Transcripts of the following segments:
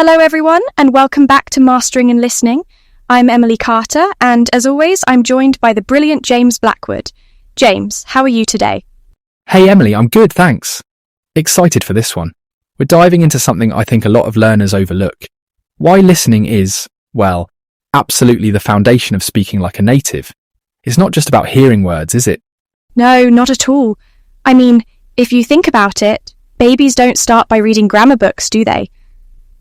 Hello everyone, and welcome back to Mastering and Listening. I'm Emily Carter, and as always, I'm joined by the brilliant James Blackwood. James, how are you today? Hey Emily, I'm good, thanks. Excited for this one. We're diving into something I think a lot of learners overlook. Why listening is, well, absolutely the foundation of speaking like a native. It's not just about hearing words, is it? No, not at all. I mean, if you think about it, babies don't start by reading grammar books, do they?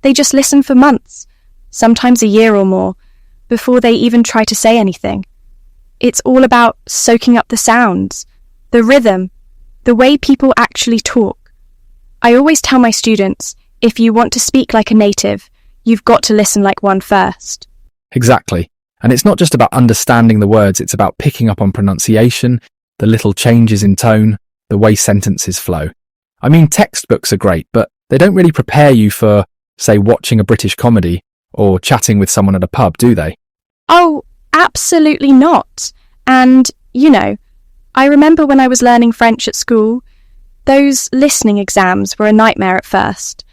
They just listen for months, sometimes a year or more, before they even try to say anything. It's all about soaking up the sounds, the rhythm, the way people actually talk. I always tell my students, if you want to speak like a native, you've got to listen like one first. Exactly. And it's not just about understanding the words, it's about picking up on pronunciation, the little changes in tone, the way sentences flow. I mean, textbooks are great, but they don't really prepare you for, say, watching a British comedy or chatting with someone at a pub, do they? Oh, absolutely not. And, I remember when I was learning French at school, those listening exams were a nightmare at first.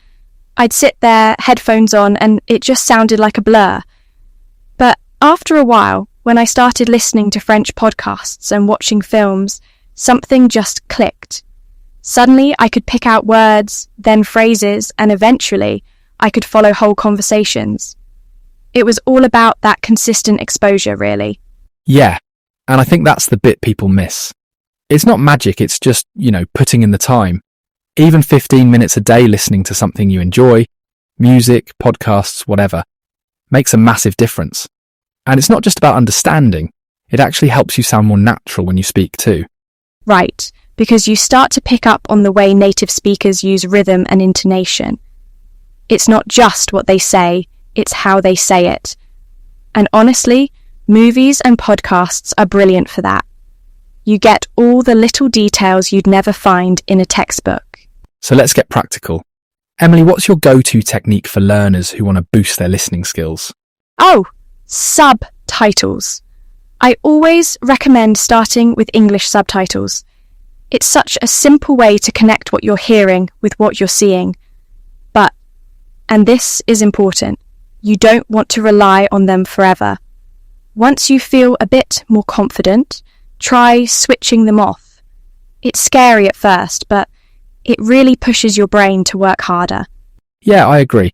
I'd sit there, headphones on, and it just sounded like a blur. But after a while, when I started listening to French podcasts and watching films, something just clicked. Suddenly, I could pick out words, then phrases, and eventually, I could follow whole conversations. It was all about that consistent exposure, really. Yeah, and I think that's the bit people miss. It's not magic, it's just, putting in the time. Even 15 minutes a day listening to something you enjoy, music, podcasts, whatever, makes a massive difference. And it's not just about understanding, it actually helps you sound more natural when you speak too. Right, because you start to pick up on the way native speakers use rhythm and intonation. It's not just what they say, it's how they say it. And honestly, movies and podcasts are brilliant for that. You get all the little details you'd never find in a textbook. So let's get practical. Emily, what's your go-to technique for learners who want to boost their listening skills? Oh, subtitles. I always recommend starting with English subtitles. It's such a simple way to connect what you're hearing with what you're seeing. But, and this is important, you don't want to rely on them forever. Once you feel a bit more confident, try switching them off. It's scary at first, but it really pushes your brain to work harder. Yeah, I agree.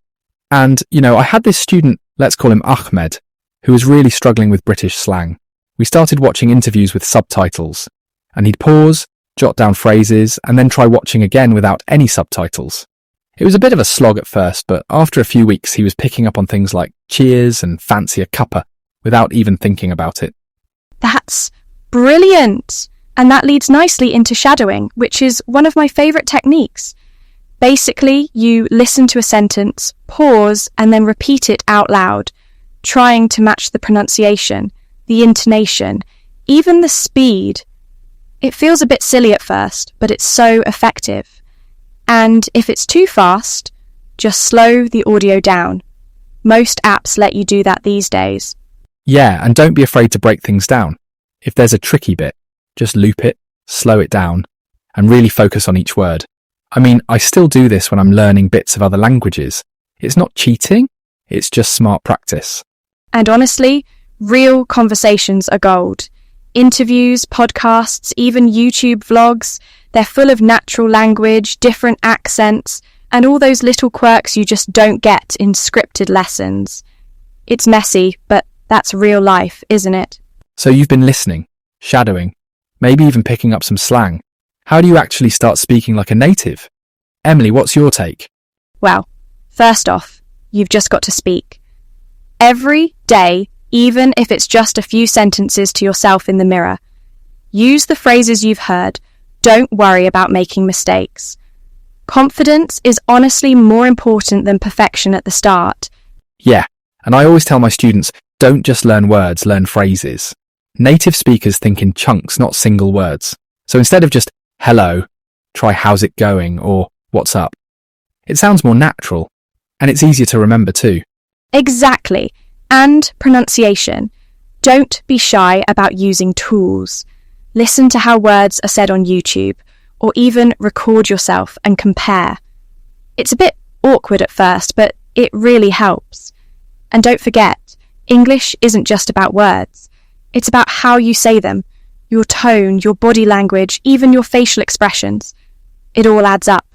And, I had this student, let's call him Ahmed, who was really struggling with British slang. We started watching interviews with subtitles, and he'd pause, jot down phrases, and then try watching again without any subtitles. It was a bit of a slog at first, but after a few weeks he was picking up on things like cheers and fancy a cuppa without even thinking about it. That's brilliant! And that leads nicely into shadowing, which is one of my favourite techniques. Basically, you listen to a sentence, pause, and then repeat it out loud, trying to match the pronunciation, the intonation, even the speed. It feels a bit silly at first, but it's so effective. And if it's too fast, just slow the audio down. Most apps let you do that these days. Yeah, and don't be afraid to break things down. If there's a tricky bit, just loop it, slow it down, and really focus on each word. I mean, I still do this when I'm learning bits of other languages. It's not cheating, it's just smart practice. And honestly, real conversations are gold. Interviews, podcasts, even YouTube vlogs, they're full of natural language, different accents, and all those little quirks you just don't get in scripted lessons. It's messy, but that's real life, isn't it? So you've been listening, shadowing, maybe even picking up some slang. How do you actually start speaking like a native? Emily, what's your take? Well, first off, you've just got to speak. Every day, even if it's just a few sentences to yourself in the mirror. Use the phrases you've heard. Don't worry about making mistakes. Confidence is honestly more important than perfection at the start. Yeah, and I always tell my students, don't just learn words, learn phrases. Native speakers think in chunks, not single words. So instead of just hello, try how's it going or what's up. It sounds more natural, and it's easier to remember too. Exactly. And pronunciation. Don't be shy about using tools. Listen to how words are said on YouTube, or even record yourself and compare. It's a bit awkward at first, but It really helps. And don't forget, English isn't just about words. It's about how you say them, your tone, your body language, even your facial expressions. It all adds up.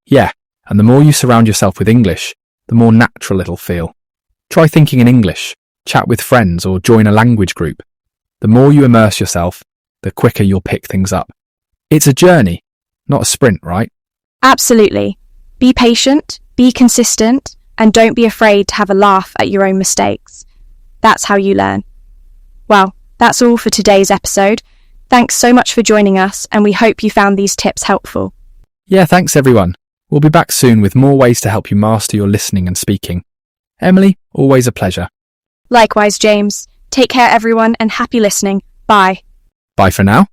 Yeah, and the more you surround yourself with English, the more natural it'll feel. Try thinking in English, chat with friends, or join a language group. The more you immerse yourself, the quicker you'll pick things up. It's a journey, not a sprint, right? Absolutely. Be patient, be consistent, and don't be afraid to have a laugh at your own mistakes. That's how you learn. Well, that's all for today's episode. Thanks so much for joining us, and we hope you found these tips helpful. Yeah, thanks everyone. We'll be back soon with more ways to help you master your listening and speaking. Emily, always a pleasure. Likewise, James. Take care, everyone, and happy listening. Bye. Bye for now.